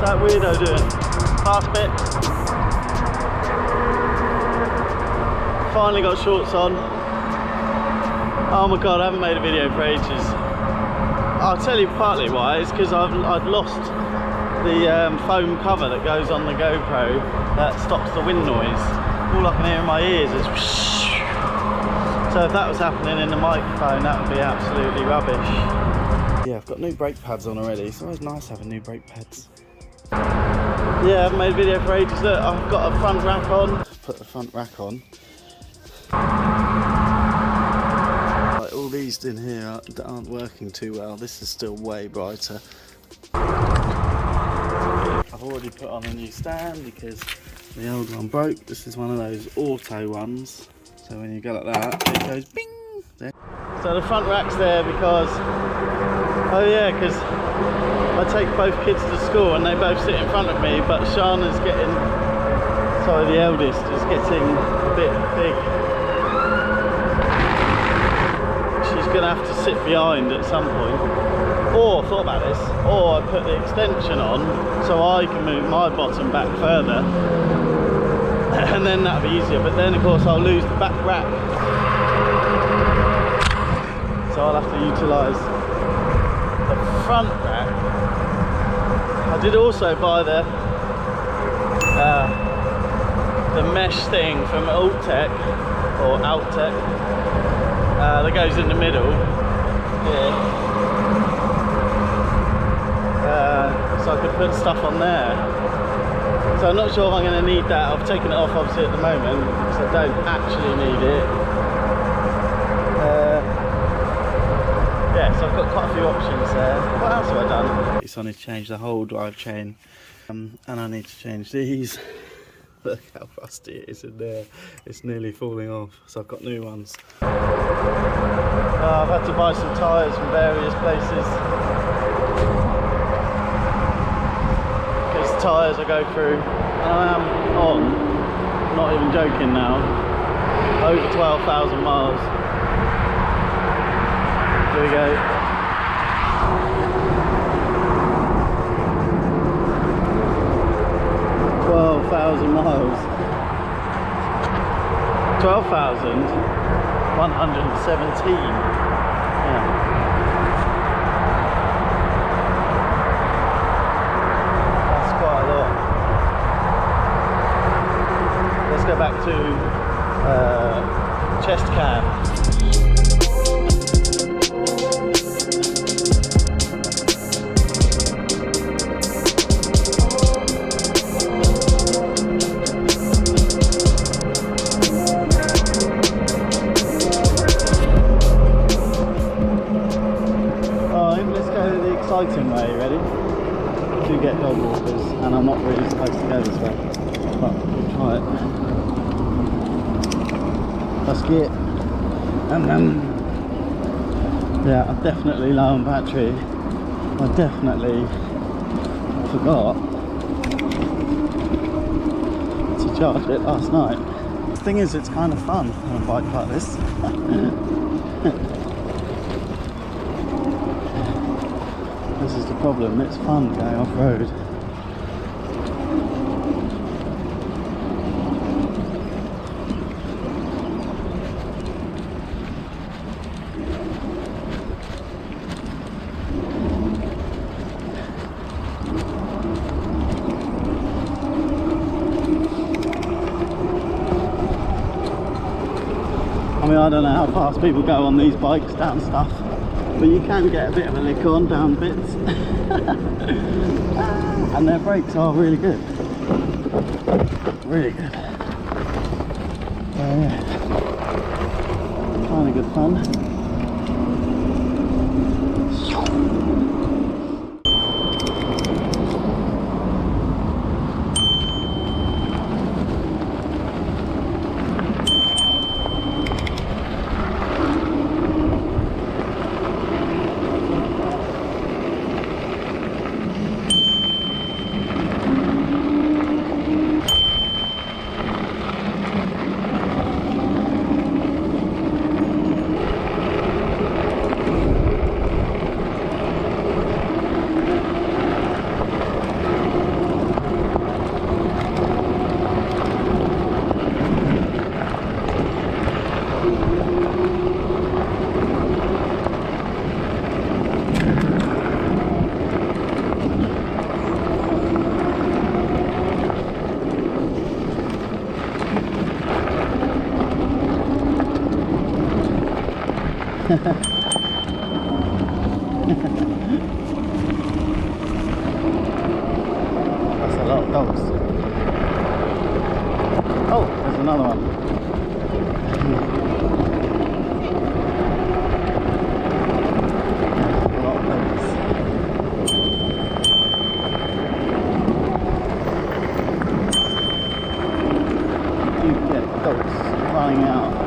that weirdo doing? Last bit. Finally got shorts on. Oh my god, I haven't made a video for ages. I'll tell you partly why. It's because I've lost the foam cover that goes on the GoPro that stops the wind noise. All I can hear in my ears is whoosh. So if that was happening in the microphone, that would be absolutely rubbish. Yeah, I've got new brake pads on already. It's always nice having new brake pads. Yeah, I haven't made a video for ages. Look, I've got a front rack on. Put the front rack on. Like all these in here aren't working too well. This is still way brighter. I've already put on a new stand because the old one broke. This is one of those auto ones. So when you go like that, it goes bing! There. So the front rack's there because, oh yeah, because I take both kids to school and they both sit in front of me, but Shana's getting, sorry, the eldest is getting a bit big. She's going to have to sit behind at some point. Or, thought about this, or I put the extension on so I can move my bottom back further. And then that'll be easier, but then of course I'll lose the back rack. So I'll have to utilise the front rack. I did also buy the mesh thing from Altec or Altec that goes in the middle here. So I could put stuff on there. So I'm not sure if I'm going to need that. I've taken it off obviously at the moment because I don't actually need it. Yeah, so I've got quite a few options there. What else have I done? I need to change the whole drive chain and I need to change these. Look how rusty it is in there. It's nearly falling off, so I've got new ones. I've had to buy some tyres from various places. Tyres I go through, and I am on, not even joking now, over 12,000 miles. Here we go. miles. 12,117. Yeah. Let's go back to chest cam. Alright, let's go the exciting way, ready? To get dog walkers, and I'm not really supposed to go this way, but we'll try it. Let's get, and yeah, I'm definitely low on battery. I definitely forgot to charge it last night. The thing is, it's kind of fun on a bike like this. This is the problem, it's fun going off-road. I mean, I don't know how fast people go on these bikes down stuff, but you can get a bit of a lick on down bits. And their brakes are really good. Really good. Yeah. Kind of good fun. That's a lot of dogs. Oh, there's another one. A lot of dogs. You get dogs flying out.